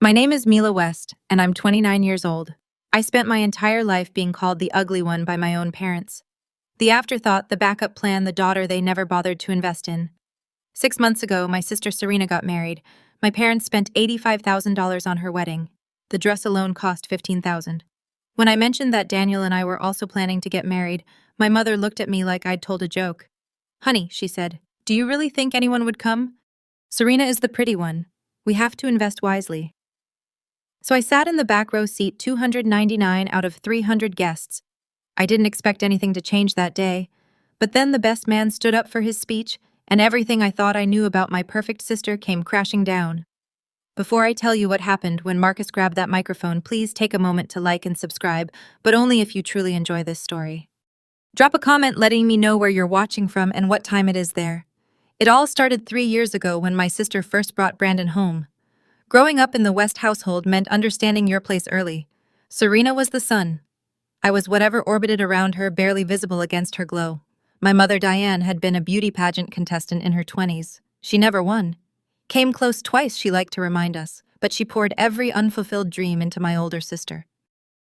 My name is Mila West, and I'm 29 years old. I spent my entire life being called the ugly one by my own parents. The afterthought, the backup plan, the daughter they never bothered to invest in. 6 months ago, my sister Serena got married. My parents spent $85,000 on her wedding. The dress alone cost $15,000. When I mentioned that Daniel and I were also planning to get married, my mother looked at me like I'd told a joke. "Honey," she said, "do you really think anyone would come? Serena is the pretty one. We have to invest wisely." So I sat in the back row seat 299 out of 300 guests. I didn't expect anything to change that day. But then the best man stood up for his speech, and everything I thought I knew about my perfect sister came crashing down. Before I tell you what happened when Marcus grabbed that microphone, please take a moment to like and subscribe, but only if you truly enjoy this story. Drop a comment letting me know where you're watching from and what time it is there. It all started 3 years ago when my sister first brought Brandon home. Growing up in the West household meant understanding your place early. Serena was the sun. I was whatever orbited around her, barely visible against her glow. My mother, Diane, had been a beauty pageant contestant in her 20s. She never won. Came close twice, she liked to remind us, but she poured every unfulfilled dream into my older sister.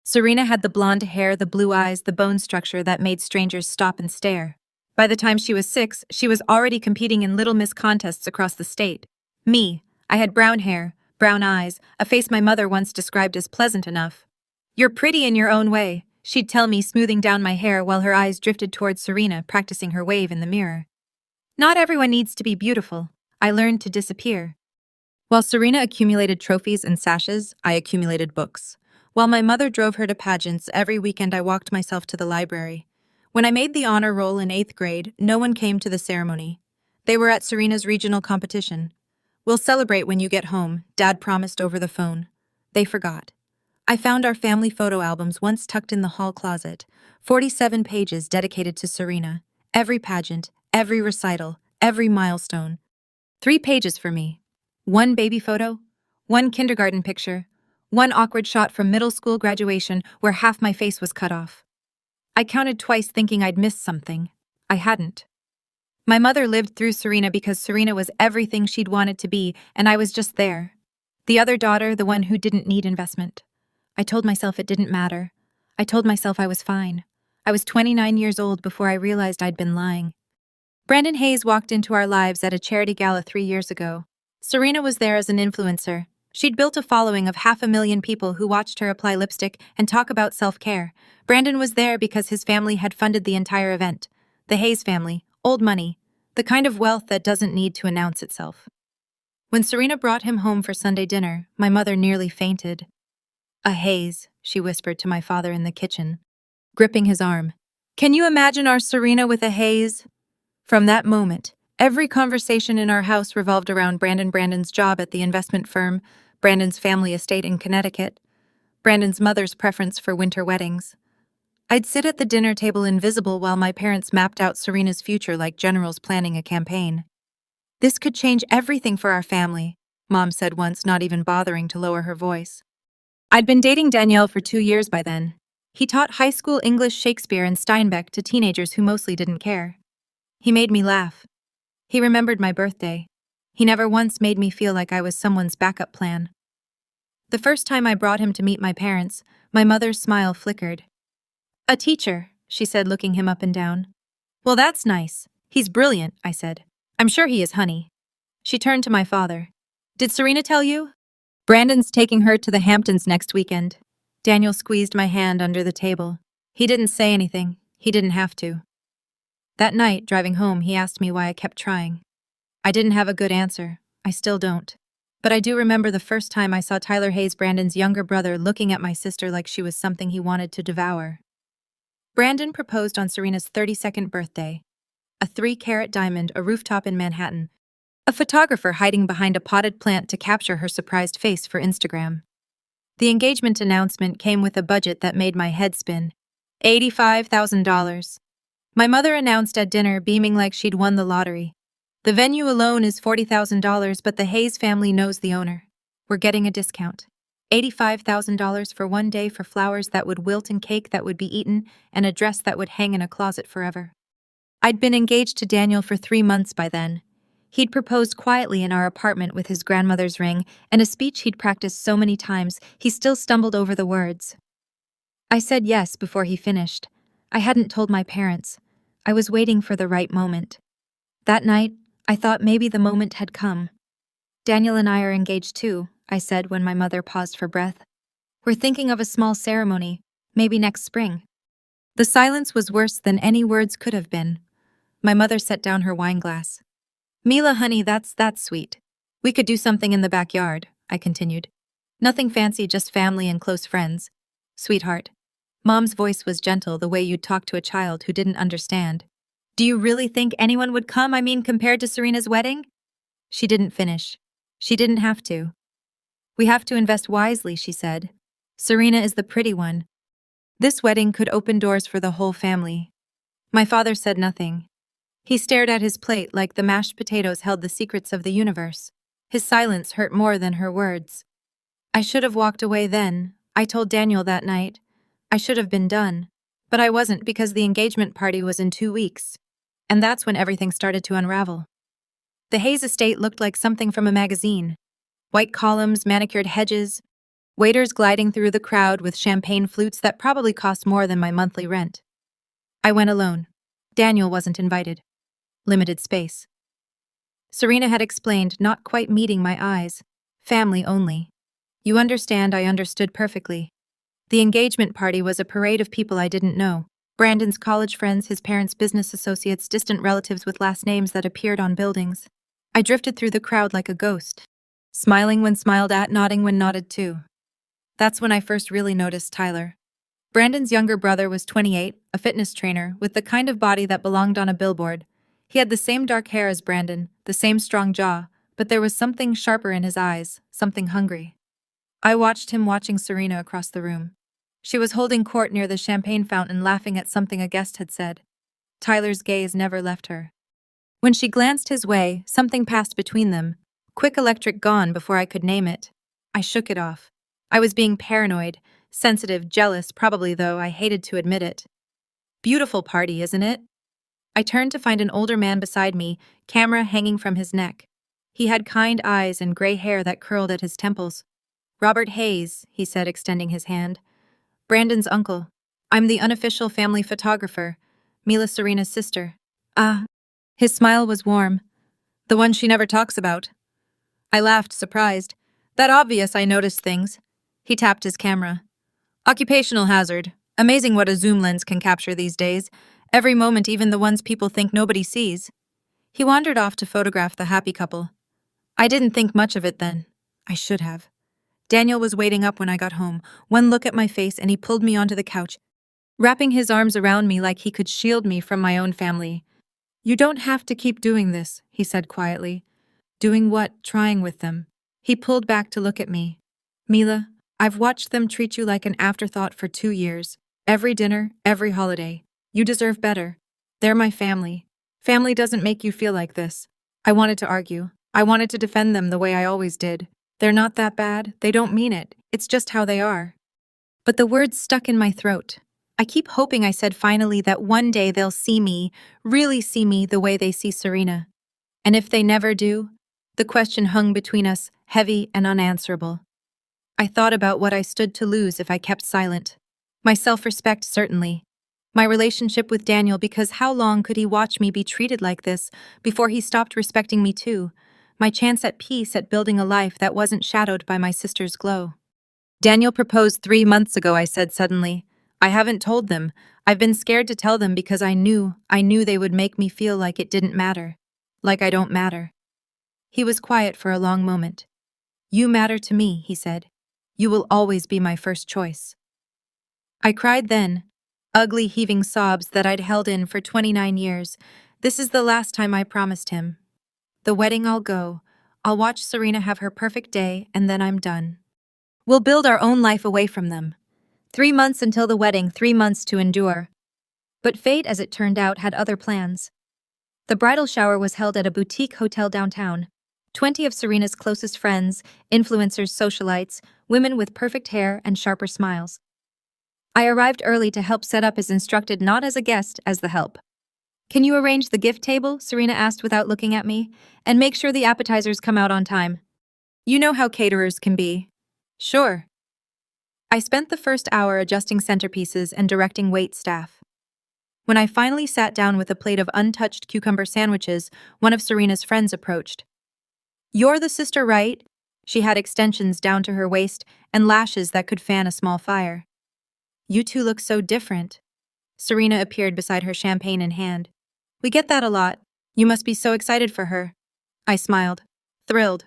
Serena had the blonde hair, the blue eyes, the bone structure that made strangers stop and stare. By the time she was 6, she was already competing in Little Miss contests across the state. Me, I had brown hair, brown eyes, a face my mother once described as pleasant enough. "You're pretty in your own way," she'd tell me, smoothing down my hair while her eyes drifted towards Serena, practicing her wave in the mirror. Not everyone needs to be beautiful. I learned to disappear. While Serena accumulated trophies and sashes, I accumulated books. While my mother drove her to pageants, every weekend I walked myself to the library. When I made the honor roll in 8th grade, no one came to the ceremony. They were at Serena's regional competition. "We'll celebrate when you get home," Dad promised over the phone. They forgot. I found our family photo albums once tucked in the hall closet, 47 pages dedicated to Serena. Every pageant, every recital, every milestone. 3 pages for me. One baby photo, one kindergarten picture, one awkward shot from middle school graduation where half my face was cut off. I counted twice thinking I'd missed something. I hadn't. My mother lived through Serena because Serena was everything she'd wanted to be, and I was just there. The other daughter, the one who didn't need investment. I told myself it didn't matter. I told myself I was fine. I was 29 years old before I realized I'd been lying. Brandon Hayes walked into our lives at a charity gala 3 years ago. Serena was there as an influencer. She'd built a following of 500,000 people who watched her apply lipstick and talk about self-care. Brandon was there because his family had funded the entire event. The Hayes family, old money, the kind of wealth that doesn't need to announce itself. When Serena brought him home for Sunday dinner, my mother nearly fainted. "A Hayes," she whispered to my father in the kitchen, gripping his arm. "Can you imagine our Serena with a Hayes?" From that moment, every conversation in our house revolved around Brandon's job at the investment firm, Brandon's family estate in Connecticut, Brandon's mother's preference for winter weddings. I'd sit at the dinner table invisible while my parents mapped out Serena's future like generals planning a campaign. "This could change everything for our family," Mom said once, not even bothering to lower her voice. I'd been dating Danielle for 2 years by then. He taught high school English, Shakespeare, and Steinbeck to teenagers who mostly didn't care. He made me laugh. He remembered my birthday. He never once made me feel like I was someone's backup plan. The first time I brought him to meet my parents, my mother's smile flickered. "A teacher," she said, looking him up and down. "Well, that's nice. He's brilliant," I said. "I'm sure he is, honey." She turned to my father. "Did Serena tell you? Brandon's taking her to the Hamptons next weekend." Daniel squeezed my hand under the table. He didn't say anything. He didn't have to. That night, driving home, he asked me why I kept trying. I didn't have a good answer. I still don't. But I do remember the first time I saw Tyler Hayes, Brandon's younger brother, looking at my sister like she was something he wanted to devour. Brandon proposed on Serena's 32nd birthday. A 3-carat diamond, a rooftop in Manhattan. A photographer hiding behind a potted plant to capture her surprised face for Instagram. The engagement announcement came with a budget that made my head spin. $85,000. My mother announced at dinner, beaming like she'd won the lottery. "The venue alone is $40,000, but the Hayes family knows the owner. We're getting a discount. $85,000 for one day for flowers that would wilt and cake that would be eaten and a dress that would hang in a closet forever." I'd been engaged to Daniel for 3 months by then. He'd proposed quietly in our apartment with his grandmother's ring and a speech he'd practiced so many times he still stumbled over the words. I said yes before he finished. I hadn't told my parents. I was waiting for the right moment. That night, I thought maybe the moment had come. Daniel and I are engaged too, I said when my mother paused for breath. We're thinking of a small ceremony, maybe next spring. The silence was worse than any words could have been. My mother set down her wine glass. Mila, honey, that's sweet. We could do something in the backyard, I continued. Nothing fancy, just family and close friends. Sweetheart. Mom's voice was gentle, the way you'd talk to a child who didn't understand. Do you really think anyone would come, compared to Serena's wedding? She didn't finish. She didn't have to. We have to invest wisely, she said. Serena is the pretty one. This wedding could open doors for the whole family. My father said nothing. He stared at his plate like the mashed potatoes held the secrets of the universe. His silence hurt more than her words. I should have walked away then. I told Daniel that night. I should have been done. But I wasn't because the engagement party was in 2 weeks. And that's when everything started to unravel. The Hayes estate looked like something from a magazine. White columns, manicured hedges, waiters gliding through the crowd with champagne flutes that probably cost more than my monthly rent. I went alone. Daniel wasn't invited. Limited space. Serena had explained, not quite meeting my eyes. Family only. You understand, I understood perfectly. The engagement party was a parade of people I didn't know. Brandon's college friends, his parents' business associates, distant relatives with last names that appeared on buildings. I drifted through the crowd like a ghost, smiling when smiled at, nodding when nodded to. That's when I first really noticed Tyler. Brandon's younger brother was 28, a fitness trainer, with the kind of body that belonged on a billboard. He had the same dark hair as Brandon, the same strong jaw, but there was something sharper in his eyes, something hungry. I watched him watching Serena across the room. She was holding court near the champagne fountain, laughing at something a guest had said. Tyler's gaze never left her. When she glanced his way, something passed between them. Quick electric gone before I could name it. I shook it off. I was being paranoid, sensitive, jealous, probably, though I hated to admit it. Beautiful party, isn't it? I turned to find an older man beside me, camera hanging from his neck. He had kind eyes and gray hair that curled at his temples. Robert Hayes, he said, extending his hand. Brandon's uncle. I'm the unofficial family photographer, Mila, Serena's sister. Ah. His smile was warm. The one she never talks about. I laughed, surprised. That obvious I noticed things. He tapped his camera. Occupational hazard. Amazing what a zoom lens can capture these days. Every moment, even the ones people think nobody sees. He wandered off to photograph the happy couple. I didn't think much of it then. I should have. Daniel was waiting up when I got home. One look at my face and he pulled me onto the couch, wrapping his arms around me like he could shield me from my own family. You don't have to keep doing this, he said quietly. Doing what? Trying with them. He pulled back to look at me. Mila, I've watched them treat you like an afterthought for 2 years. Every dinner, every holiday. You deserve better. They're my family. Family doesn't make you feel like this. I wanted to argue. I wanted to defend them the way I always did. They're not that bad. They don't mean it. It's just how they are. But the words stuck in my throat. I keep hoping, I said finally, that one day they'll see me, really see me the way they see Serena. And if they never do, the question hung between us, heavy and unanswerable. I thought about what I stood to lose if I kept silent. My self-respect, certainly. My relationship with Daniel, because how long could he watch me be treated like this before he stopped respecting me too? My chance at peace, at building a life that wasn't shadowed by my sister's glow. Daniel proposed 3 months ago, I said suddenly. I haven't told them. I've been scared to tell them because I knew they would make me feel like it didn't matter. Like I don't matter. He was quiet for a long moment. You matter to me, he said. You will always be my first choice. I cried then. Ugly, heaving sobs that I'd held in for 29 years. This is the last time, I promised him. The wedding, I'll go. I'll watch Serena have her perfect day, and then I'm done. We'll build our own life away from them. 3 months until the wedding, 3 months to endure. But fate, as it turned out, had other plans. The bridal shower was held at a boutique hotel downtown. 20 of Serena's closest friends, influencers, socialites, women with perfect hair and sharper smiles. I arrived early to help set up as instructed, not as a guest, as the help. Can you arrange the gift table? Serena asked without looking at me. And make sure the appetizers come out on time. You know how caterers can be. Sure. I spent the first hour adjusting centerpieces and directing wait staff. When I finally sat down with a plate of untouched cucumber sandwiches, one of Serena's friends approached. You're the sister, right? She had extensions down to her waist and lashes that could fan a small fire. You two look so different. Serena appeared beside her, champagne in hand. We get that a lot. You must be so excited for her. I smiled, thrilled.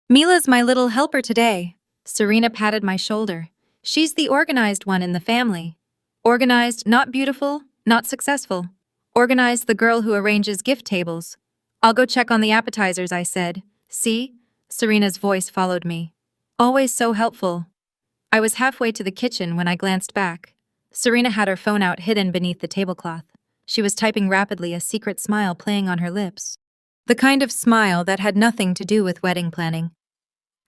Mila's my little helper today. Serena patted my shoulder. She's the organized one in the family. Organized, not beautiful, not successful. Organized, the girl who arranges gift tables. I'll go check on the appetizers, I said. See? Serena's voice followed me. Always so helpful. I was halfway to the kitchen when I glanced back. Serena had her phone out, hidden beneath the tablecloth. She was typing rapidly, a secret smile playing on her lips. The kind of smile that had nothing to do with wedding planning.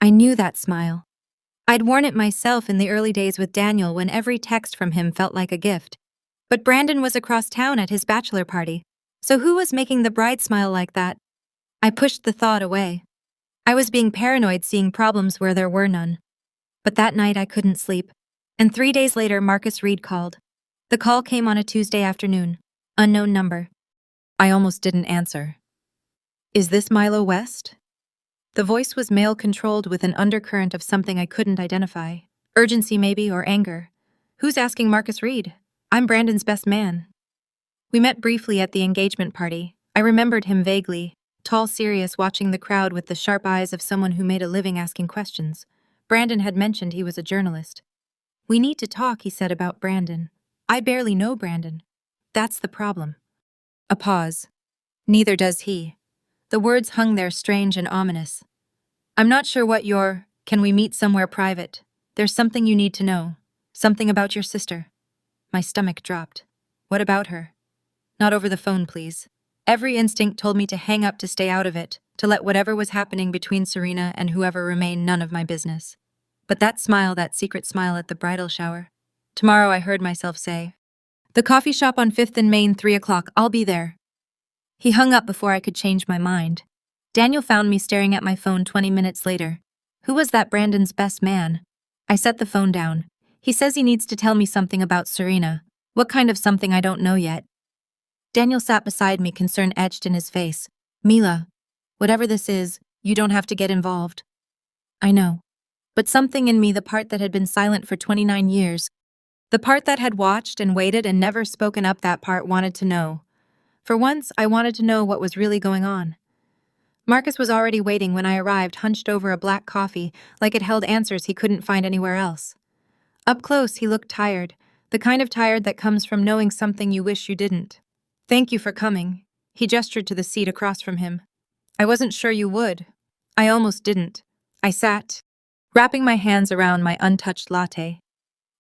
I knew that smile. I'd worn it myself in the early days with Daniel when every text from him felt like a gift. But Brandon was across town at his bachelor party. So who was making the bride smile like that? I pushed the thought away. I was being paranoid, seeing problems where there were none. But that night I couldn't sleep. And 3 days later, Marcus Reed called. The call came on a Tuesday afternoon. Unknown number. I almost didn't answer. Is this Milo West? The voice was male-controlled with an undercurrent of something I couldn't identify. Urgency maybe, or anger. Who's asking Marcus Reed? I'm Brandon's best man. We met briefly at the engagement party. I remembered him vaguely, tall, serious, watching the crowd with the sharp eyes of someone who made a living asking questions. Brandon had mentioned he was a journalist. We need to talk, he said about Brandon. I barely know Brandon. That's the problem. A pause. Neither does he. The words hung there, strange and ominous. I'm not sure what you're... Can we meet somewhere private? There's something you need to know. Something about your sister. My stomach dropped. What about her? Not over the phone, please. Every instinct told me to hang up, to stay out of it, to let whatever was happening between Serena and whoever remain none of my business. But that smile, that secret smile at the bridal shower. Tomorrow, I heard myself say. The coffee shop on 5th and Main, 3 o'clock, I'll be there. He hung up before I could change my mind. Daniel found me staring at my phone 20 minutes later. Who was that Brandon's best man? I set the phone down. He says he needs to tell me something about Serena. What kind of something I don't know yet. Daniel sat beside me, concern etched in his face. Mila, whatever this is, you don't have to get involved. I know. But something in me, the part that had been silent for 29 years, the part that had watched and waited and never spoken up, that part wanted to know. For once, I wanted to know what was really going on. Marcus was already waiting when I arrived, hunched over a black coffee, like it held answers he couldn't find anywhere else. Up close, he looked tired, the kind of tired that comes from knowing something you wish you didn't. Thank you for coming. He gestured to the seat across from him. I wasn't sure you would. I almost didn't. I sat, wrapping my hands around my untouched latte.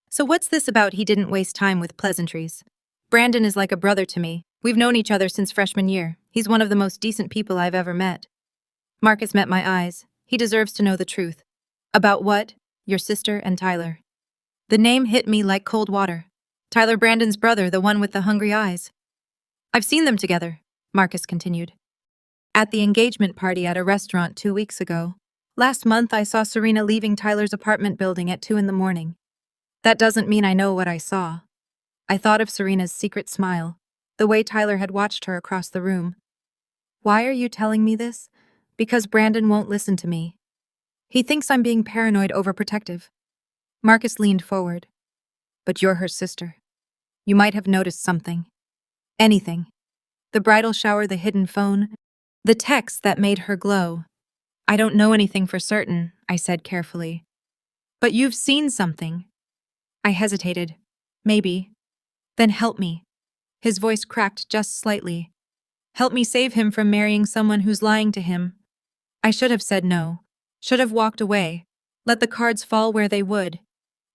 So what's this about? He didn't waste time with pleasantries. Brandon is like a brother to me. We've known each other since freshman year. He's one of the most decent people I've ever met. Marcus met my eyes. He deserves to know the truth. About what? Your sister and Tyler. The name hit me like cold water. Tyler, Brandon's brother, the one with the hungry eyes. I've seen them together, Marcus continued. At the engagement party at a restaurant 2 weeks ago. Last month I saw Serena leaving Tyler's apartment building at 2 in the morning. That doesn't mean I know what I saw. I thought of Serena's secret smile, the way Tyler had watched her across the room. Why are you telling me this? Because Brandon won't listen to me. He thinks I'm being paranoid, overprotective. Marcus leaned forward. But you're her sister. You might have noticed something. Anything. The bridal shower, the hidden phone, the text that made her glow. I don't know anything for certain, I said carefully. But you've seen something. I hesitated. Maybe. Then help me. His voice cracked just slightly. Help me save him from marrying someone who's lying to him. I should have said no. Should have walked away. Let the cards fall where they would.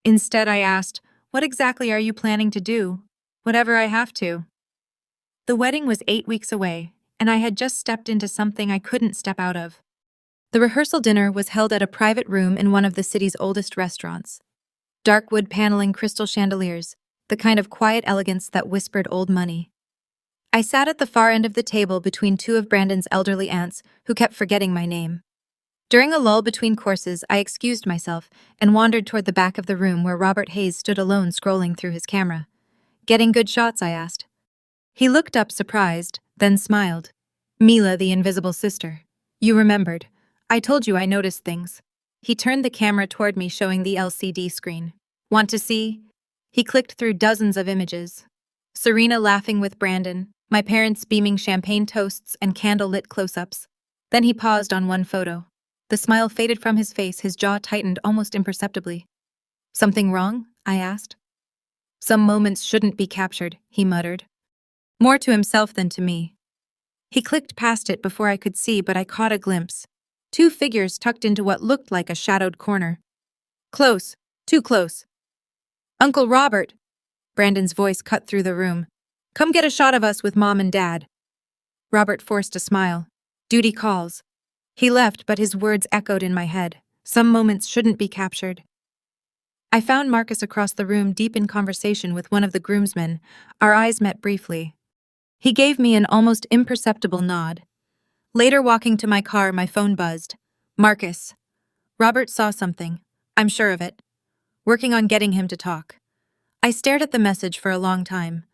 Instead, I asked, what exactly are you planning to do? Whatever I have to. The wedding was 8 weeks away, and I had just stepped into something I couldn't step out of. The rehearsal dinner was held at a private room in one of the city's oldest restaurants. Dark wood paneling, crystal chandeliers, the kind of quiet elegance that whispered old money. I sat at the far end of the table between two of Brandon's elderly aunts who kept forgetting my name. During a lull between courses, I excused myself and wandered toward the back of the room where Robert Hayes stood alone scrolling through his camera. Getting good shots, I asked. He looked up surprised, then smiled. Mila, the invisible sister. You remembered. I told you I noticed things. He turned the camera toward me, showing the LCD screen. Want to see? He clicked through dozens of images. Serena laughing with Brandon, my parents beaming champagne toasts and candle-lit close-ups. Then he paused on one photo. The smile faded from his face, his jaw tightened almost imperceptibly. Something wrong? I asked. Some moments shouldn't be captured, he muttered. More to himself than to me. He clicked past it before I could see, but I caught a glimpse. Two figures tucked into what looked like a shadowed corner. Close, too close. Uncle Robert! Brandon's voice cut through the room. Come get a shot of us with Mom and Dad. Robert forced a smile. Duty calls. He left, but his words echoed in my head. Some moments shouldn't be captured. I found Marcus across the room, deep in conversation with one of the groomsmen. Our eyes met briefly. He gave me an almost imperceptible nod. Later, walking to my car, my phone buzzed. Marcus. Robert saw something. I'm sure of it. Working on getting him to talk. I stared at the message for a long time.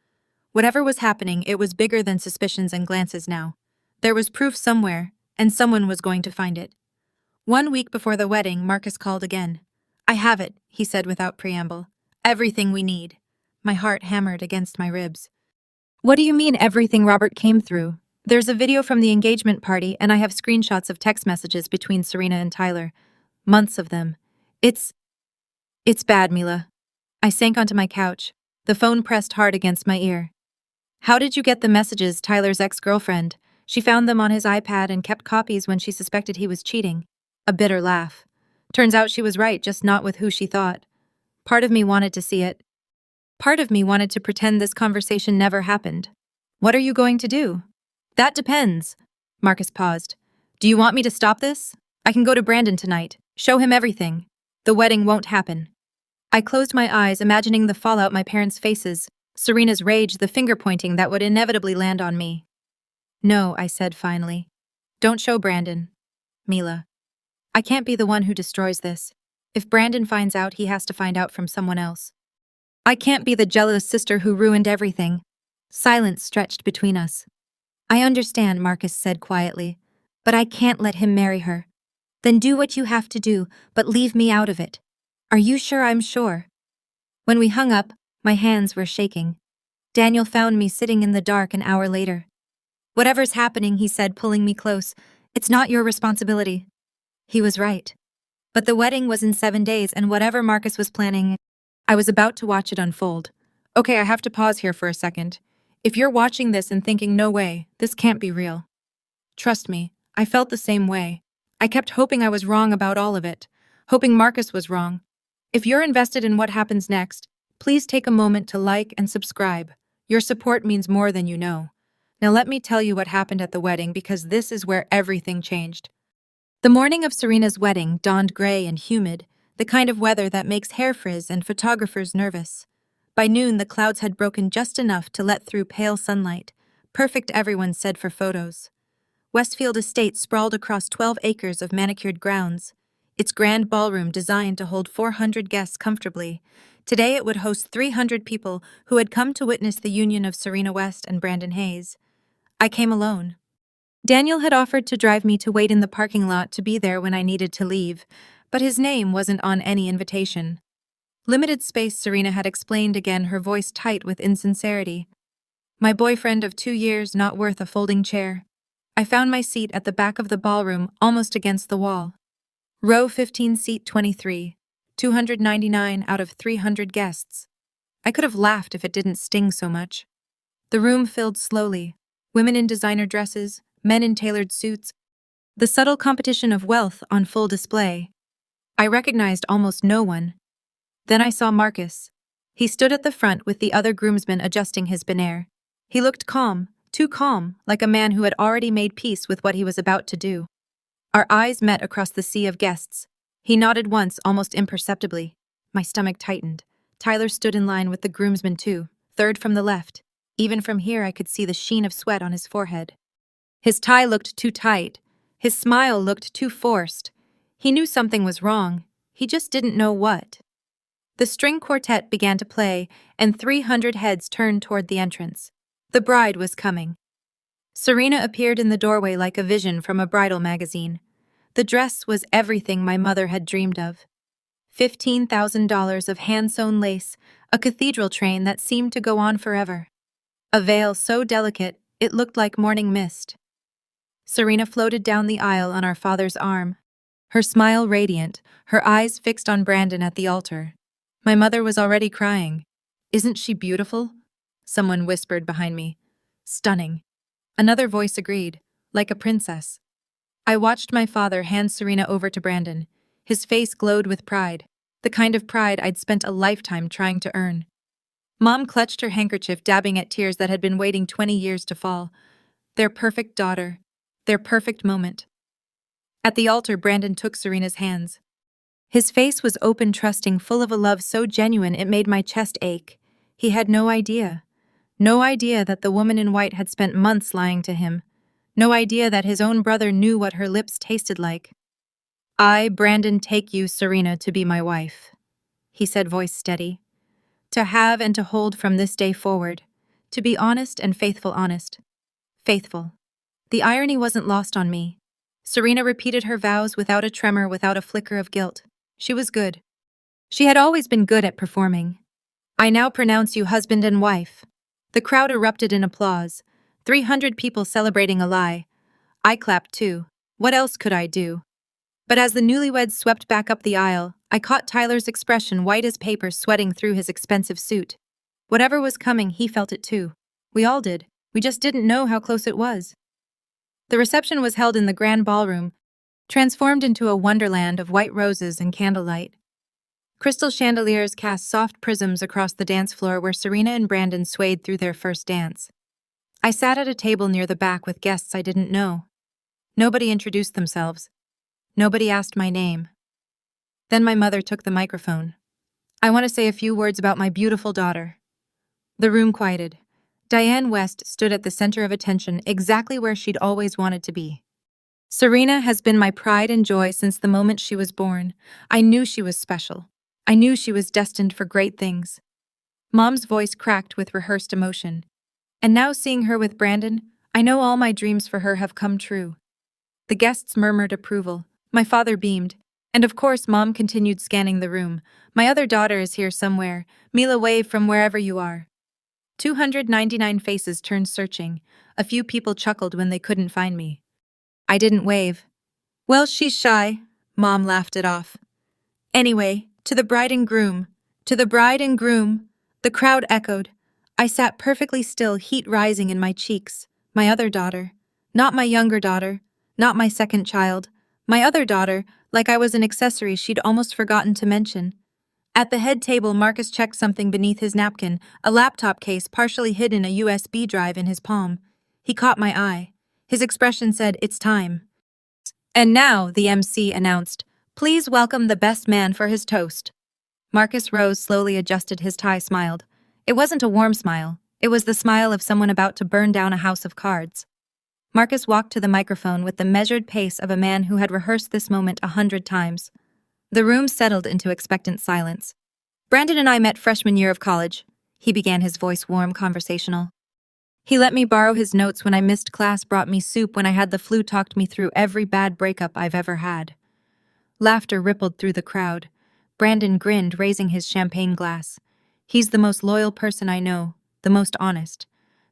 Whatever was happening, it was bigger than suspicions and glances now. There was proof somewhere, and someone was going to find it. 1 week before the wedding, Marcus called again. I have it, he said without preamble. Everything we need. My heart hammered against my ribs. What do you mean everything? Robert came through. There's a video from the engagement party, and I have screenshots of text messages between Serena and Tyler. Months of them. It's bad, Mila. I sank onto my couch. The phone pressed hard against my ear. How did you get the messages? Tyler's ex-girlfriend. She found them on his iPad and kept copies when she suspected he was cheating. A bitter laugh. Turns out she was right, just not with who she thought. Part of me wanted to see it. Part of me wanted to pretend this conversation never happened. What are you going to do? That depends. Marcus paused. Do you want me to stop this? I can go to Brandon tonight, show him everything. The wedding won't happen. I closed my eyes, imagining the fallout, my parents' faces, Serena's rage, the finger-pointing that would inevitably land on me. No, I said finally. Don't show Brandon. Mila. I can't be the one who destroys this. If Brandon finds out, he has to find out from someone else. I can't be the jealous sister who ruined everything. Silence stretched between us. I understand, Marcus said quietly, but I can't let him marry her. Then do what you have to do, but leave me out of it. Are you sure? I'm sure. When we hung up, my hands were shaking. Daniel found me sitting in the dark an hour later. Whatever's happening, he said, pulling me close, it's not your responsibility. He was right. But the wedding was in 7 days, and whatever Marcus was planning, I was about to watch it unfold. Okay, I have to pause here for a second. If you're watching this and thinking, no way, this can't be real. Trust me, I felt the same way. I kept hoping I was wrong about all of it, hoping Marcus was wrong. If you're invested in what happens next, please take a moment to like and subscribe. Your support means more than you know. Now let me tell you what happened at the wedding, because this is where everything changed. The morning of Serena's wedding dawned gray and humid, the kind of weather that makes hair frizz and photographers nervous. By noon, the clouds had broken just enough to let through pale sunlight, perfect, everyone said, for photos. Westfield Estate sprawled across 12 acres of manicured grounds, its grand ballroom designed to hold 400 guests comfortably. Today it would host 300 people who had come to witness the union of Serena West and Brandon Hayes. I came alone. Daniel had offered to drive me to wait in the parking lot to be there when I needed to leave, but his name wasn't on any invitation. Limited space, Serena had explained again, her voice tight with insincerity. My boyfriend of 2 years, not worth a folding chair. I found my seat at the back of the ballroom, almost against the wall. Row 15, seat 23, 299 out of 300 guests. I could have laughed if it didn't sting so much. The room filled slowly, women in designer dresses, men in tailored suits, the subtle competition of wealth on full display. I recognized almost no one. Then I saw Marcus. He stood at the front with the other groomsmen adjusting his bonnet. He looked calm, too calm, like a man who had already made peace with what he was about to do. Our eyes met across the sea of guests. He nodded once, almost imperceptibly. My stomach tightened. Tyler stood in line with the groomsmen too, third from the left. Even from here, I could see the sheen of sweat on his forehead. His tie looked too tight. His smile looked too forced. He knew something was wrong. He just didn't know what. The string quartet began to play, and 300 heads turned toward the entrance. The bride was coming. Serena appeared in the doorway like a vision from a bridal magazine. The dress was everything my mother had dreamed of. $15,000 of hand-sewn lace, a cathedral train that seemed to go on forever. A veil so delicate, it looked like morning mist. Serena floated down the aisle on our father's arm, her smile radiant, her eyes fixed on Brandon at the altar. My mother was already crying. "Isn't she beautiful?" Someone whispered behind me. "Stunning." Another voice agreed, "Like a princess." I watched my father hand Serena over to Brandon. His face glowed with pride, the kind of pride I'd spent a lifetime trying to earn. Mom clutched her handkerchief, dabbing at tears that had been waiting 20 years to fall. Their perfect daughter. Their perfect moment. At the altar, Brandon took Serena's hands. His face was open, trusting, full of a love so genuine it made my chest ache. He had no idea. No idea that the woman in white had spent months lying to him. No idea that his own brother knew what her lips tasted like. "I, Brandon, take you, Serena, to be my wife," he said, voice steady. "To have and to hold from this day forward. To be honest and faithful, honest. Faithful." The irony wasn't lost on me. Serena repeated her vows without a tremor, without a flicker of guilt. She was good. She had always been good at performing. "I now pronounce you husband and wife." The crowd erupted in applause. 300 people celebrating a lie. I clapped too. What else could I do? But as the newlyweds swept back up the aisle, I caught Tyler's expression, white as paper, sweating through his expensive suit. Whatever was coming, he felt it too. We all did. We just didn't know how close it was. The reception was held in the grand ballroom, transformed into a wonderland of white roses and candlelight. Crystal chandeliers cast soft prisms across the dance floor where Serena and Brandon swayed through their first dance. I sat at a table near the back with guests I didn't know. Nobody introduced themselves. Nobody asked my name. Then my mother took the microphone. "I want to say a few words about my beautiful daughter." The room quieted. Diane West stood at the center of attention, exactly where she'd always wanted to be. "Serena has been my pride and joy since the moment she was born. I knew she was special. I knew she was destined for great things." Mom's voice cracked with rehearsed emotion. "And now seeing her with Brandon, I know all my dreams for her have come true." The guests murmured approval. My father beamed. And of course, Mom continued scanning the room. "My other daughter is here somewhere. Mila, wave from wherever you are." 299 faces turned searching. A few people chuckled when they couldn't find me. I didn't wave. "Well, she's shy." Mom laughed it off. "Anyway, to the bride and groom. To the bride and groom." The crowd echoed. I sat perfectly still, heat rising in my cheeks. My other daughter. Not my younger daughter. Not my second child. My other daughter, like I was an accessory she'd almost forgotten to mention. At the head table, Marcus checked something beneath his napkin, a laptop case partially hidden, a USB drive in his palm. He caught my eye. His expression said, "It's time." "And now," the MC announced, "please welcome the best man for his toast." Marcus rose, slowly adjusted his tie, smiled. It wasn't a warm smile. It was the smile of someone about to burn down a house of cards. Marcus walked to the microphone with the measured pace of a man who had rehearsed this moment 100 times. The room settled into expectant silence. "Brandon and I met freshman year of college." He began, his voice warm, conversational. "He let me borrow his notes when I missed class, brought me soup when I had the flu, talked me through every bad breakup I've ever had." Laughter rippled through the crowd. Brandon grinned, raising his champagne glass. "He's the most loyal person I know, the most honest.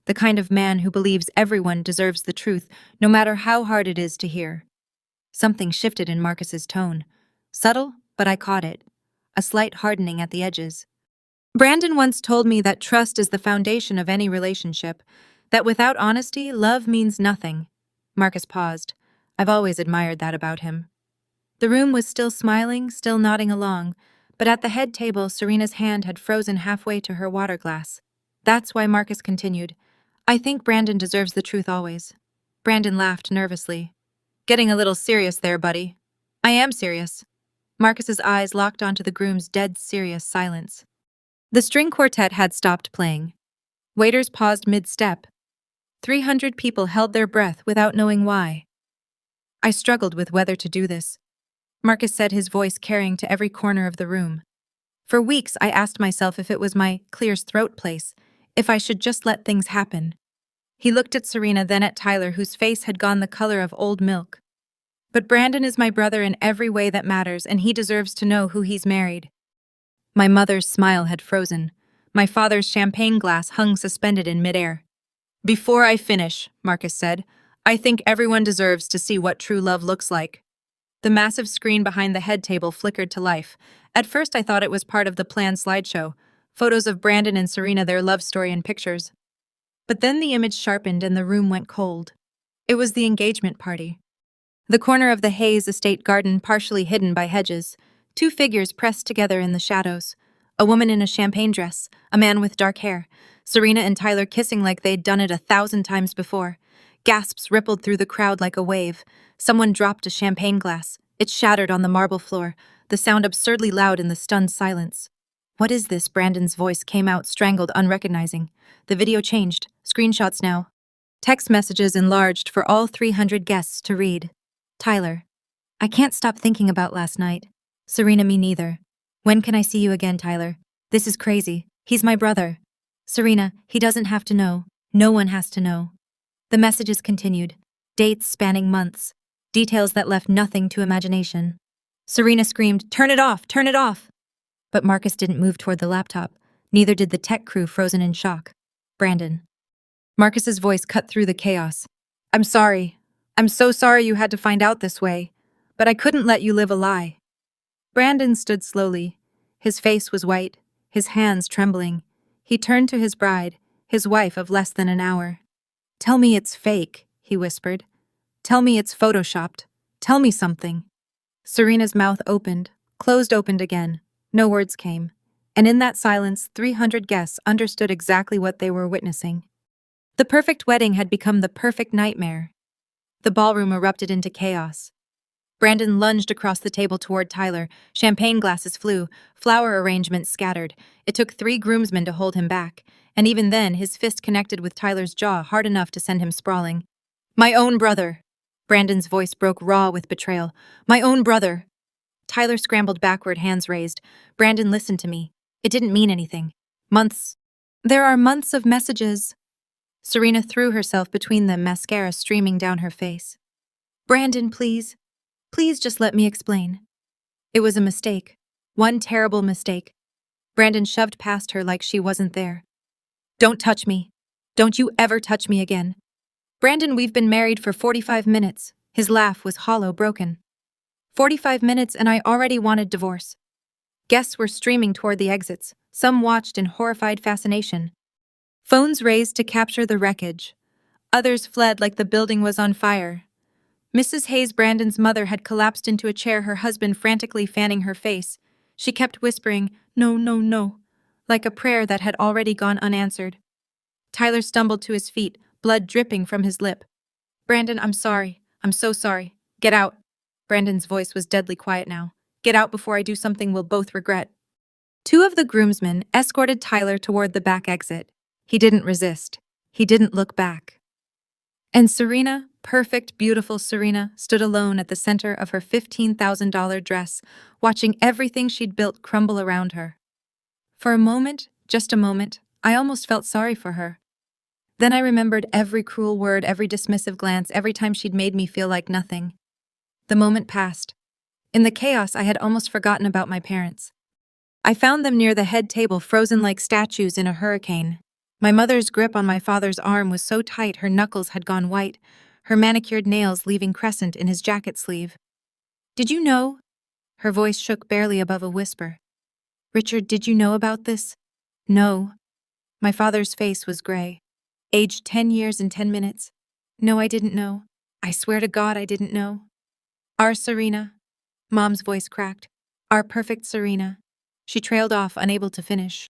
The kind of man who believes everyone deserves the truth, no matter how hard it is to hear." Something shifted in Marcus's tone. Subtle, but I caught it. A slight hardening at the edges. "Brandon once told me that trust is the foundation of any relationship, that without honesty, love means nothing." Marcus paused. I've always admired that about him. The room was still smiling, still nodding along, but at the head table, Serena's hand had frozen halfway to her water glass. "That's why," Marcus continued, "I think Brandon deserves the truth always." Brandon laughed nervously. "Getting a little serious there, buddy." "I am serious." Marcus's eyes locked onto the groom's dead serious silence. The string quartet had stopped playing. Waiters paused mid-step. 300 people held their breath without knowing why. I struggled with whether to do this. Marcus said, his voice carrying to every corner of the room. For weeks, I asked myself if it was my clears throat place, if I should just let things happen. He looked at Serena, then at Tyler, whose face had gone the color of old milk. But Brandon is my brother in every way that matters, and he deserves to know who he's married. My mother's smile had frozen. My father's champagne glass hung suspended in midair. Before I finish, Marcus said, I think everyone deserves to see what true love looks like. The massive screen behind the head table flickered to life. At first I thought it was part of the planned slideshow, photos of Brandon and Serena, their love story and pictures. But then the image sharpened and the room went cold. It was the engagement party. The corner of the Hayes estate garden partially hidden by hedges, two figures pressed together in the shadows. A woman in a champagne dress, a man with dark hair, Serena and Tyler kissing like they'd done it 1,000 times before. Gasps rippled through the crowd like a wave. Someone dropped a champagne glass. It shattered on the marble floor, the sound absurdly loud in the stunned silence. What is this? Brandon's voice came out, strangled, unrecognizing. The video changed. Screenshots now. Text messages enlarged for all 300 guests to read. Tyler. I can't stop thinking about last night. Serena, me neither. When can I see you again, Tyler? This is crazy. He's my brother. Serena, he doesn't have to know. No one has to know. The messages continued. Dates spanning months. Details that left nothing to imagination. Serena screamed, "Turn it off! Turn it off!" But Marcus didn't move toward the laptop. Neither did the tech crew, frozen in shock. Brandon. Marcus's voice cut through the chaos. I'm sorry. I'm so sorry you had to find out this way. But I couldn't let you live a lie. Brandon stood slowly. His face was white, his hands trembling. He turned to his bride, his wife of less than an hour. Tell me it's fake, he whispered. Tell me it's photoshopped. Tell me something. Serena's mouth opened, opened again. No words came. And in that silence, 300 guests understood exactly what they were witnessing. The perfect wedding had become the perfect nightmare. The ballroom erupted into chaos. Brandon lunged across the table toward Tyler. Champagne glasses flew, flower arrangements scattered. It took 3 groomsmen to hold him back, and even then his fist connected with Tyler's jaw hard enough to send him sprawling. My own brother! Brandon's voice broke raw with betrayal. My own brother! Tyler scrambled backward, hands raised. Brandon, listened to me. It didn't mean anything. Months. There are months of messages. Serena threw herself between them, mascara streaming down her face. Brandon, please. Please just let me explain. It was a mistake. One terrible mistake. Brandon shoved past her like she wasn't there. Don't touch me. Don't you ever touch me again. Brandon, we've been married for 45 minutes. His laugh was hollow, broken. 45 minutes and I already wanted divorce. Guests were streaming toward the exits. Some watched in horrified fascination. Phones raised to capture the wreckage. Others fled like the building was on fire. Mrs. Hayes, Brandon's mother, had collapsed into a chair, her husband frantically fanning her face. She kept whispering, no, no, no, like a prayer that had already gone unanswered. Tyler stumbled to his feet, blood dripping from his lip. Brandon, I'm sorry. I'm so sorry. Get out. Brandon's voice was deadly quiet now. Get out before I do something we'll both regret. 2 of the groomsmen escorted Tyler toward the back exit. He didn't resist. He didn't look back. And Serena, perfect, beautiful Serena, stood alone at the center of her $15,000 dress, watching everything she'd built crumble around her. For a moment, just a moment, I almost felt sorry for her. Then I remembered every cruel word, every dismissive glance, every time she'd made me feel like nothing. The moment passed. In the chaos, I had almost forgotten about my parents. I found them near the head table, frozen like statues in a hurricane. My mother's grip on my father's arm was so tight her knuckles had gone white, her manicured nails leaving crescent in his jacket sleeve. Did you know? Her voice shook barely above a whisper. Richard, did you know about this? No. My father's face was gray. Aged 10 years and 10 minutes. No, I didn't know. I swear to God I didn't know. Our Serena. Mom's voice cracked. Our perfect Serena. She trailed off, unable to finish.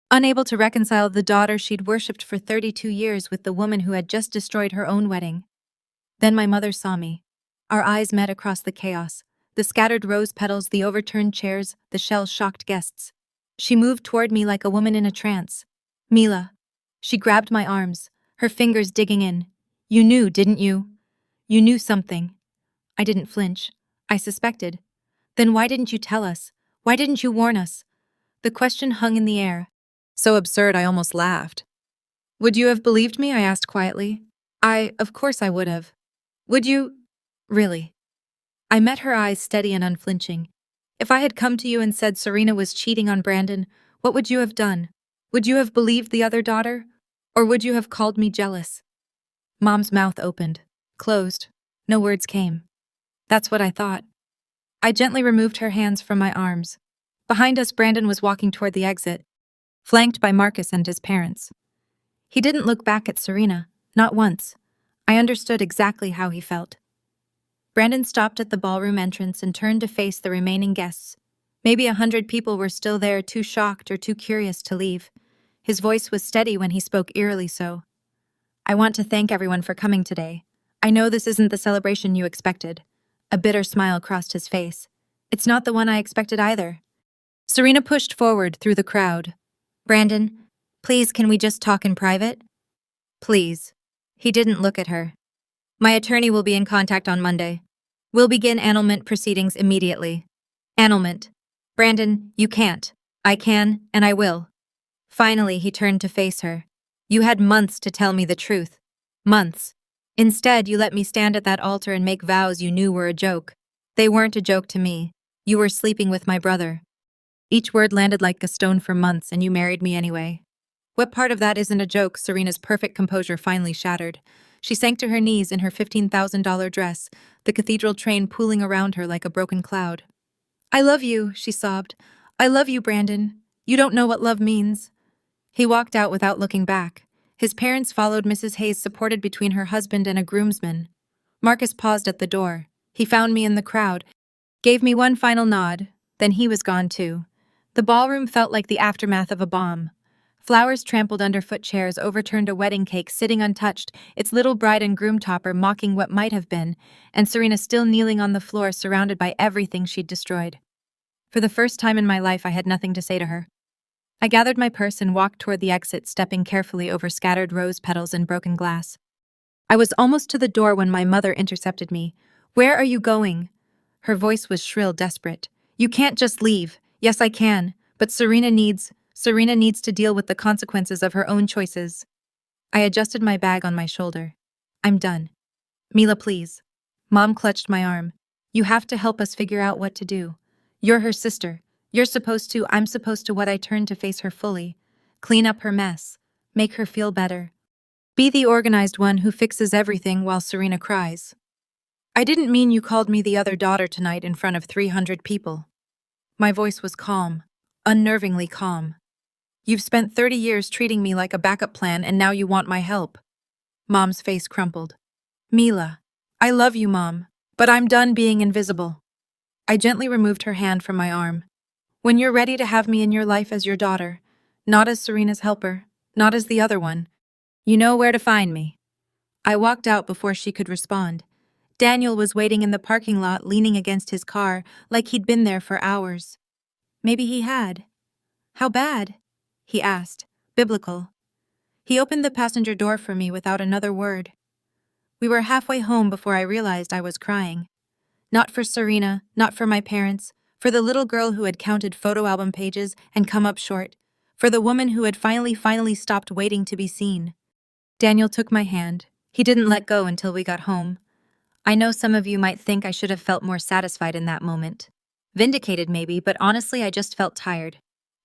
Unable to reconcile the daughter she'd worshipped for 32 years with the woman who had just destroyed her own wedding. Then my mother saw me. Our eyes met across the chaos. The scattered rose petals, the overturned chairs, the shell-shocked guests. She moved toward me like a woman in a trance. Mila. She grabbed my arms, her fingers digging in. You knew, didn't you? You knew something. I didn't flinch. I suspected. Then why didn't you tell us? Why didn't you warn us? The question hung in the air. So absurd I almost laughed. Would you have believed me? I asked quietly. Of course I would have. Would you? Really? I met her eyes steady and unflinching. If I had come to you and said Serena was cheating on Brandon, what would you have done? Would you have believed the other daughter? Or would you have called me jealous? Mom's mouth opened, closed. No words came. That's what I thought. I gently removed her hands from my arms. Behind us, Brandon was walking toward the exit, flanked by Marcus and his parents. He didn't look back at Serena, not once. I understood exactly how he felt. Brandon stopped at the ballroom entrance and turned to face the remaining guests. Maybe 100 people were still there, too shocked or too curious to leave. His voice was steady when he spoke eerily so. I want to thank everyone for coming today. I know this isn't the celebration you expected. A bitter smile crossed his face. It's not the one I expected either. Serena pushed forward through the crowd. Brandon, please, can we just talk in private? Please. He didn't look at her. My attorney will be in contact on Monday. We'll begin annulment proceedings immediately. Annulment. Brandon, you can't. I can, and I will. Finally, he turned to face her. You had months to tell me the truth. Months. Instead, you let me stand at that altar and make vows you knew were a joke. They weren't a joke to me. You were sleeping with my brother. Each word landed like a stone for months, and you married me anyway. What part of that isn't a joke? Serena's perfect composure finally shattered. She sank to her knees in her $15,000 dress, the cathedral train pooling around her like a broken cloud. I love you, she sobbed. I love you, Brandon. You don't know what love means. He walked out without looking back. His parents followed Mrs. Hayes, supported between her husband and a groomsman. Marcus paused at the door. He found me in the crowd, gave me one final nod, then he was gone too. The ballroom felt like the aftermath of a bomb. Flowers trampled underfoot, chairs overturned, a wedding cake sitting untouched, its little bride and groom topper mocking what might have been, and Serena still kneeling on the floor surrounded by everything she'd destroyed. For the first time in my life, I had nothing to say to her. I gathered my purse and walked toward the exit, stepping carefully over scattered rose petals and broken glass. I was almost to the door when my mother intercepted me. Where are you going? Her voice was shrill, desperate. You can't just leave. Yes, I can, but Serena needs to deal with the consequences of her own choices. I adjusted my bag on my shoulder. I'm done. Mila, please. Mom clutched my arm. You have to help us figure out what to do. You're her sister. I'm supposed to. What? I turned to face her fully. Clean up her mess. Make her feel better. Be the organized one who fixes everything while Serena cries. I didn't mean you called me the other daughter tonight in front of 300 people. My voice was calm, unnervingly calm. You've spent 30 years treating me like a backup plan, and now you want my help. Mom's face crumpled. Mila, I love you, Mom, but I'm done being invisible. I gently removed her hand from my arm. When you're ready to have me in your life as your daughter, not as Serena's helper, not as the other one, you know where to find me. I walked out before she could respond. Daniel was waiting in the parking lot, leaning against his car, like he'd been there for hours. Maybe he had. How bad? He asked, biblical. He opened the passenger door for me without another word. We were halfway home before I realized I was crying. Not for Serena, not for my parents, for the little girl who had counted photo album pages and come up short, for the woman who had finally stopped waiting to be seen. Daniel took my hand. He didn't let go until we got home. I know some of you might think I should have felt more satisfied in that moment. Vindicated maybe, but honestly I just felt tired.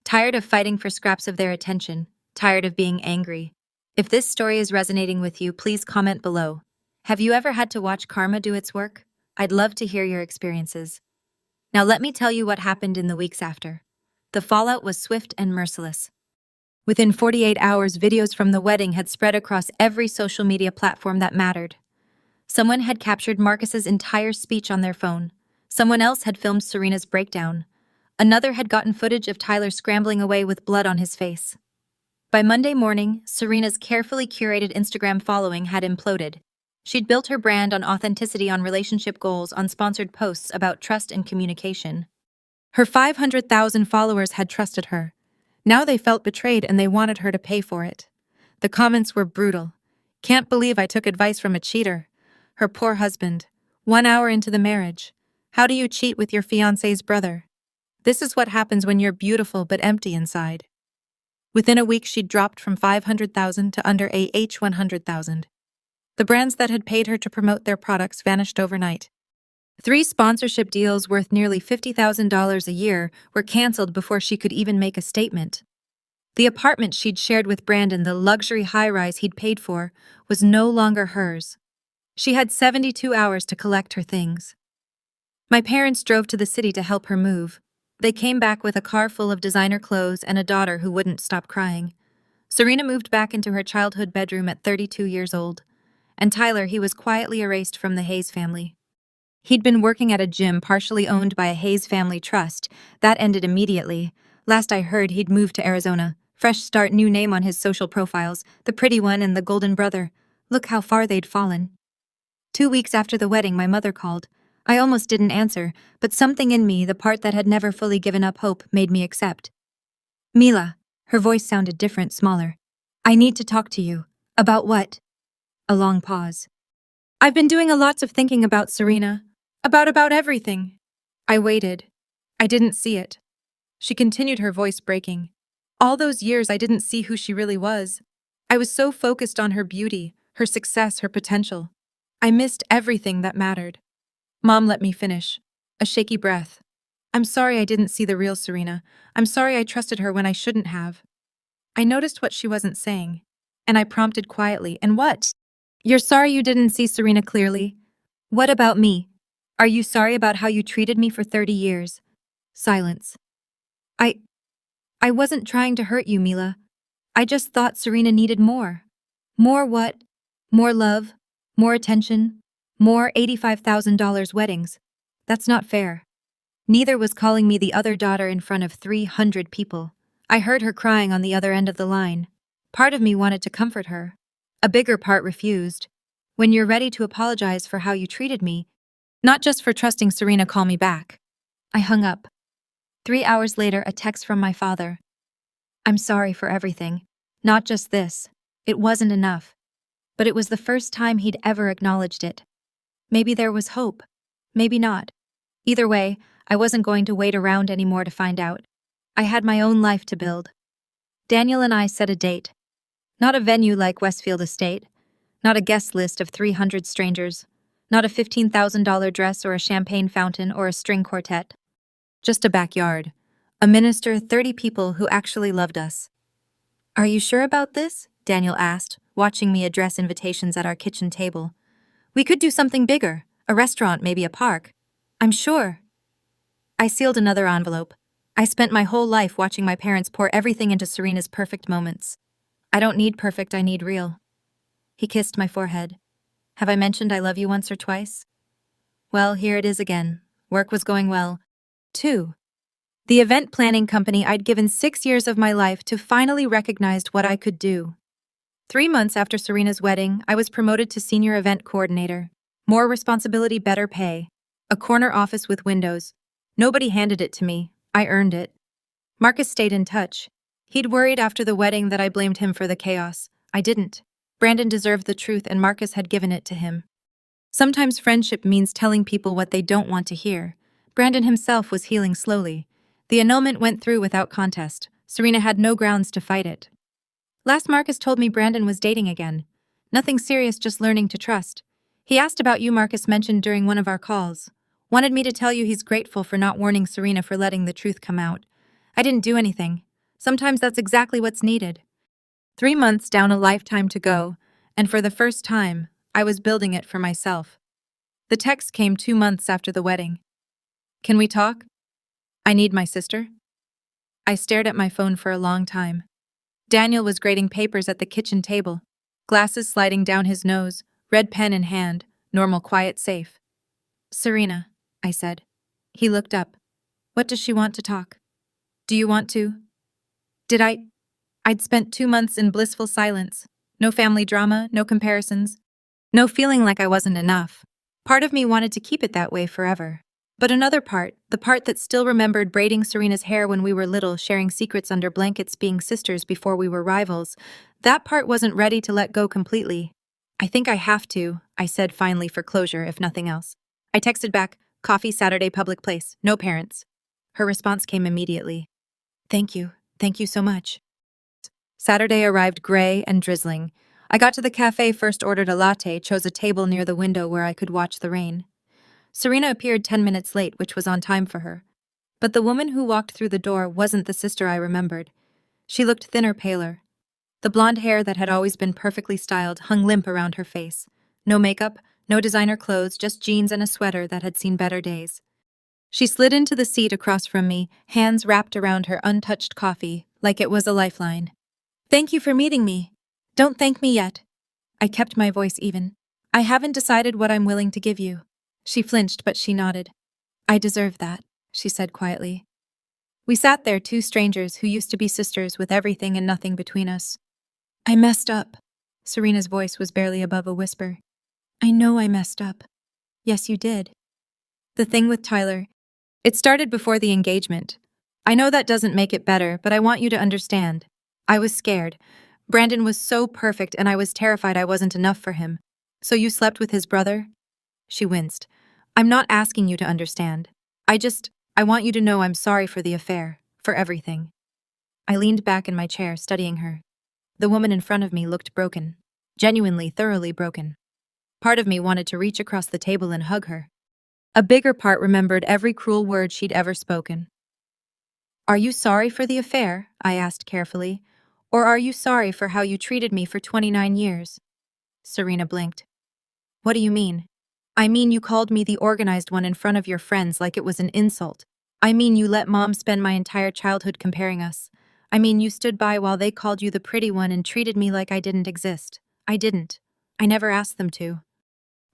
Tired of fighting for scraps of their attention. Tired of being angry. If this story is resonating with you, please comment below. Have you ever had to watch karma do its work? I'd love to hear your experiences. Now let me tell you what happened in the weeks after. The fallout was swift and merciless. Within 48 hours, videos from the wedding had spread across every social media platform that mattered. Someone had captured Marcus's entire speech on their phone. Someone else had filmed Serena's breakdown. Another had gotten footage of Tyler scrambling away with blood on his face. By Monday morning, Serena's carefully curated Instagram following had imploded. She'd built her brand on authenticity, on relationship goals, on sponsored posts about trust and communication. Her 500,000 followers had trusted her. Now they felt betrayed and they wanted her to pay for it. The comments were brutal. Can't believe I took advice from a cheater. Her poor husband. 1 hour into the marriage. How do you cheat with your fiancé's brother? This is what happens when you're beautiful but empty inside. Within a week, she'd dropped from 500,000 to under AH 100,000. The brands that had paid her to promote their products vanished overnight. 3 sponsorship deals worth nearly $50,000 a year were canceled before she could even make a statement. The apartment she'd shared with Brandon, the luxury high-rise he'd paid for, was no longer hers. She had 72 hours to collect her things. My parents drove to the city to help her move. They came back with a car full of designer clothes and a daughter who wouldn't stop crying. Serena moved back into her childhood bedroom at 32 years old. And Tyler, he was quietly erased from the Hayes family. He'd been working at a gym partially owned by a Hayes family trust. That ended immediately. Last I heard, he'd moved to Arizona. Fresh start, new name on his social profiles, the pretty one and the golden brother. Look how far they'd fallen. 2 weeks after the wedding, my mother called. I almost didn't answer, but something in me, the part that had never fully given up hope, made me accept. Mila. Her voice sounded different, smaller. I need to talk to you. About what? A long pause. I've been doing lots of thinking about Serena. About everything. I waited. I didn't see it. She continued, her voice breaking. All those years I didn't see who she really was. I was so focused on her beauty, her success, her potential. I missed everything that mattered. Mom let me finish. A shaky breath. I'm sorry I didn't see the real Serena. I'm sorry I trusted her when I shouldn't have. I noticed what she wasn't saying, and I prompted quietly, and what? You're sorry you didn't see Serena clearly? What about me? Are you sorry about how you treated me for 30 years? Silence. I wasn't trying to hurt you, Mila. I just thought Serena needed more. More what? More love? More attention? More $85,000 weddings? That's not fair. Neither was calling me the other daughter in front of 300 people. I heard her crying on the other end of the line. Part of me wanted to comfort her. A bigger part refused. When you're ready to apologize for how you treated me, not just for trusting Serena, call me back. I hung up. 3 hours later, a text from my father. I'm sorry for everything. Not just this. It wasn't enough. But it was the first time he'd ever acknowledged it. Maybe there was hope. Maybe not. Either way, I wasn't going to wait around anymore to find out. I had my own life to build. Daniel and I set a date. Not a venue like Westfield Estate. Not a guest list of 300 strangers. Not a $15,000 dress or a champagne fountain or a string quartet. Just a backyard. A minister, 30 people who actually loved us. Are you sure about this? Daniel asked, watching me address invitations at our kitchen table. We could do something bigger. A restaurant, maybe a park. I'm sure. I sealed another envelope. I spent my whole life watching my parents pour everything into Serena's perfect moments. I don't need perfect, I need real. He kissed my forehead. Have I mentioned I love you once or twice? Well, here it is again. Work was going well. 2. The event planning company I'd given 6 years of my life to finally recognized what I could do. 3 months after Serena's wedding, I was promoted to senior event coordinator. More responsibility, better pay. A corner office with windows. Nobody handed it to me. I earned it. Marcus stayed in touch. He'd worried after the wedding that I blamed him for the chaos. I didn't. Brandon deserved the truth and Marcus had given it to him. Sometimes friendship means telling people what they don't want to hear. Brandon himself was healing slowly. The annulment went through without contest. Serena had no grounds to fight it. Last Marcus told me Brandon was dating again. Nothing serious, just learning to trust. He asked about you, Marcus mentioned during one of our calls. Wanted me to tell you he's grateful for not warning Serena for letting the truth come out. I didn't do anything. Sometimes that's exactly what's needed. 3 months down, a lifetime to go, and for the first time, I was building it for myself. The text came 2 months after the wedding. Can we talk? I need my sister. I stared at my phone for a long time. Daniel was grading papers at the kitchen table, glasses sliding down his nose, red pen in hand, normal, quiet, safe. Serena, I said. He looked up. What does she want to talk? Do you want to? I'd spent 2 months in blissful silence. No family drama, no comparisons. No feeling like I wasn't enough. Part of me wanted to keep it that way forever. But another part, the part that still remembered braiding Serena's hair when we were little, sharing secrets under blankets, being sisters before we were rivals, that part wasn't ready to let go completely. I think I have to, I said finally for closure, if nothing else. I texted back, coffee Saturday public place, no parents. Her response came immediately. Thank you so much. Saturday arrived gray and drizzling. I got to the cafe, first ordered a latte, chose a table near the window where I could watch the rain. Serena appeared 10 minutes late, which was on time for her. But the woman who walked through the door wasn't the sister I remembered. She looked thinner, paler. The blonde hair that had always been perfectly styled hung limp around her face. No makeup, no designer clothes, just jeans and a sweater that had seen better days. She slid into the seat across from me, hands wrapped around her untouched coffee, like it was a lifeline. Thank you for meeting me. Don't thank me yet. I kept my voice even. I haven't decided what I'm willing to give you. She flinched, but she nodded. I deserve that, she said quietly. We sat there, two strangers who used to be sisters with everything and nothing between us. I messed up. Serena's voice was barely above a whisper. I know I messed up. Yes, you did. The thing with Tyler, it started before the engagement. I know that doesn't make it better, but I want you to understand. I was scared. Brandon was so perfect and I was terrified I wasn't enough for him. So you slept with his brother? She winced. I'm not asking you to understand. I want you to know I'm sorry for the affair, for everything. I leaned back in my chair, studying her. The woman in front of me looked broken. Genuinely, thoroughly broken. Part of me wanted to reach across the table and hug her. A bigger part remembered every cruel word she'd ever spoken. Are you sorry for the affair? I asked carefully. Or are you sorry for how you treated me for 29 years? Serena blinked. What do you mean? I mean you called me the organized one in front of your friends like it was an insult. I mean you let Mom spend my entire childhood comparing us. I mean you stood by while they called you the pretty one and treated me like I didn't exist. I didn't. I never asked them to.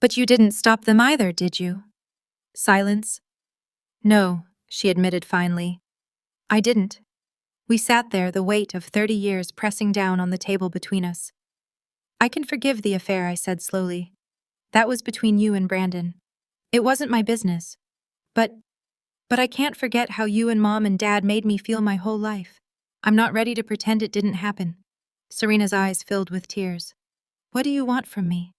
But you didn't stop them either, did you? Silence. No, she admitted finally. I didn't. We sat there, the weight of 30 years pressing down on the table between us. I can forgive the affair, I said slowly. That was between you and Brandon. It wasn't my business. But I can't forget how you and Mom and Dad made me feel my whole life. I'm not ready to pretend it didn't happen. Serena's eyes filled with tears. What do you want from me?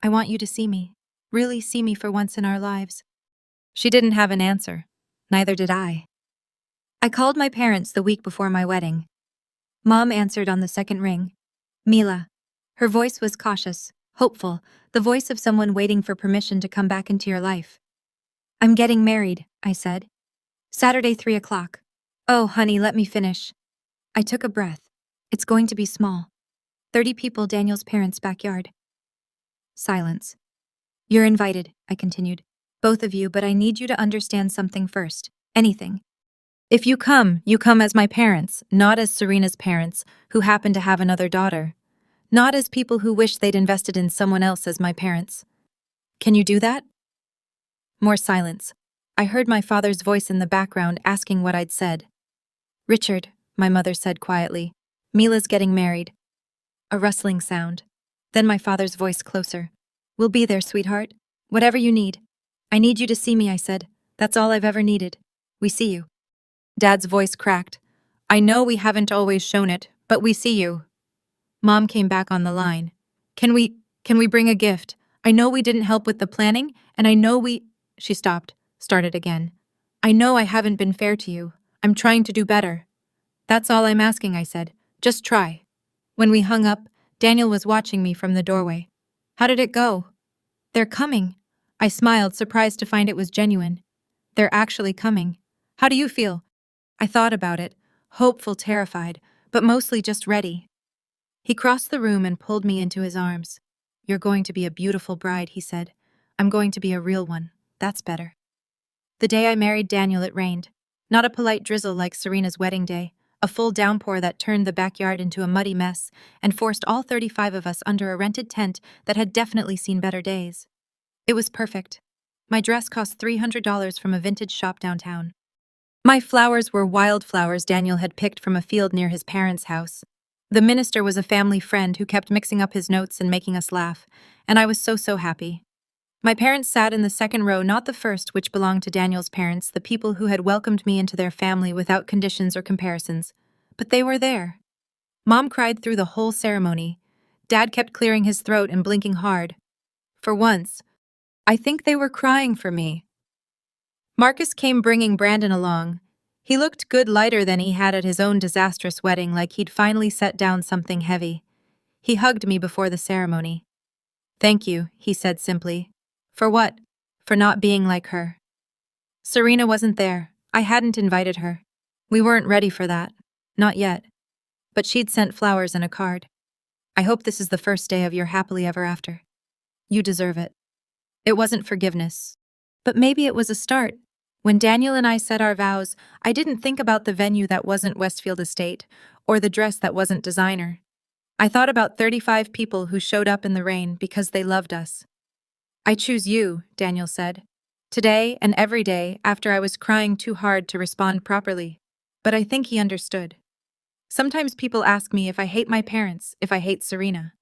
I want you to see me. Really see me for once in our lives. She didn't have an answer. Neither did I. I called my parents the week before my wedding. Mom answered on the second ring. Mila. Her voice was cautious, hopeful, the voice of someone waiting for permission to come back into your life. I'm getting married, I said. Saturday, 3 o'clock. Oh, honey, let me finish. I took a breath. It's going to be small. 30 people, Daniel's parents' backyard. Silence. You're invited, I continued. Both of you, but I need you to understand something first. Anything. If you come as my parents, not as Serena's parents, who happen to have another daughter. Not as people who wish they'd invested in someone else as my parents. Can you do that? More silence. I heard my father's voice in the background asking what I'd said. Richard, my mother said quietly. Mila's getting married. A rustling sound. Then my father's voice closer. We'll be there, sweetheart. Whatever you need. I need you to see me, I said. That's all I've ever needed. We see you. Dad's voice cracked. I know we haven't always shown it, but we see you. Mom came back on the line. Can we bring a gift? I know we didn't help with the planning, and I know She stopped, started again. I know I haven't been fair to you. I'm trying to do better. That's all I'm asking, I said. Just try. When we hung up, Daniel was watching me from the doorway. How did it go? They're coming. I smiled, surprised to find it was genuine. They're actually coming. How do you feel? I thought about it, hopeful, terrified, but mostly just ready. He crossed the room and pulled me into his arms. You're going to be a beautiful bride, he said. I'm going to be a real one. That's better. The day I married Daniel, it rained. Not a polite drizzle like Serena's wedding day, a full downpour that turned the backyard into a muddy mess and forced all 35 of us under a rented tent that had definitely seen better days. It was perfect. My dress cost $300 from a vintage shop downtown. My flowers were wildflowers Daniel had picked from a field near his parents' house. The minister was a family friend who kept mixing up his notes and making us laugh, and I was so happy. My parents sat in the second row, not the first, which belonged to Daniel's parents, the people who had welcomed me into their family without conditions or comparisons. But they were there. Mom cried through the whole ceremony. Dad kept clearing his throat and blinking hard. For once, I think they were crying for me. Marcus came bringing Brandon along. He looked good, lighter than he had at his own disastrous wedding, like he'd finally set down something heavy. He hugged me before the ceremony. "Thank you," he said simply. "For what?" "For not being like her." Serena wasn't there. I hadn't invited her. We weren't ready for that. Not yet. But she'd sent flowers and a card. "I hope this is the first day of your happily ever after. You deserve it." It wasn't forgiveness. But maybe it was a start. When Daniel and I said our vows, I didn't think about the venue that wasn't Westfield Estate, or the dress that wasn't designer. I thought about 35 people who showed up in the rain because they loved us. "I choose you," Daniel said. Today and every day after I was crying too hard to respond properly. But I think he understood. Sometimes people ask me if I hate my parents, if I hate Serena.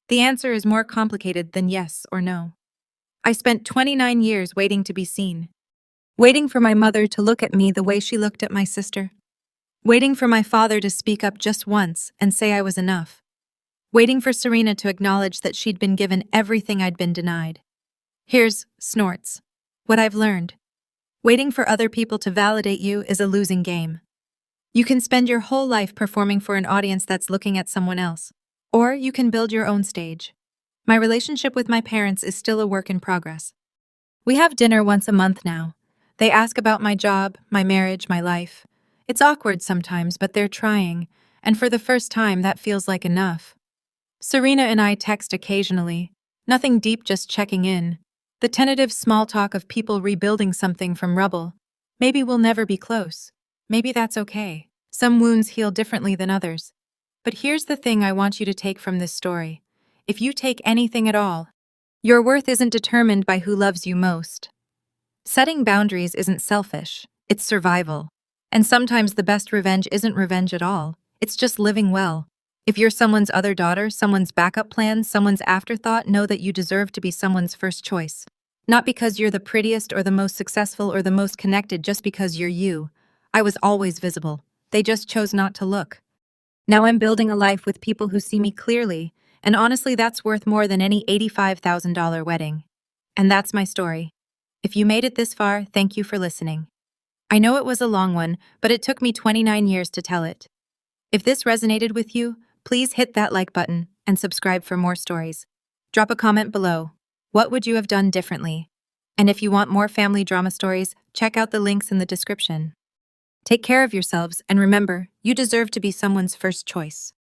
The answer is more complicated than yes or no. I spent 29 years waiting to be seen. Waiting for my mother to look at me the way she looked at my sister. Waiting for my father to speak up just once and say I was enough. Waiting for Serena to acknowledge that she'd been given everything I'd been denied. Here's snorts. What I've learned. Waiting for other people to validate you is a losing game. You can spend your whole life performing for an audience that's looking at someone else. Or you can build your own stage. My relationship with my parents is still a work in progress. We have dinner once a month now. They ask about my job, my marriage, my life. It's awkward sometimes, but they're trying, and for the first time that feels like enough. Serena and I text occasionally. Nothing deep, just checking in. The tentative small talk of people rebuilding something from rubble. Maybe we'll never be close. Maybe that's okay. Some wounds heal differently than others. But here's the thing I want you to take from this story. If you take anything at all, your worth isn't determined by who loves you most. Setting boundaries isn't selfish, it's survival. And sometimes the best revenge isn't revenge at all, it's just living well. If you're someone's other daughter, someone's backup plan, someone's afterthought, know that you deserve to be someone's first choice. Not because you're the prettiest or the most successful or the most connected, just because you're you. I was always visible. They just chose not to look. Now I'm building a life with people who see me clearly, and honestly that's worth more than any $85,000 wedding. And that's my story. If you made it this far, thank you for listening. I know it was a long one, but it took me 29 years to tell it. If this resonated with you, please hit that like button and subscribe for more stories. Drop a comment below. What would you have done differently? And if you want more family drama stories, check out the links in the description. Take care of yourselves, and remember, you deserve to be someone's first choice.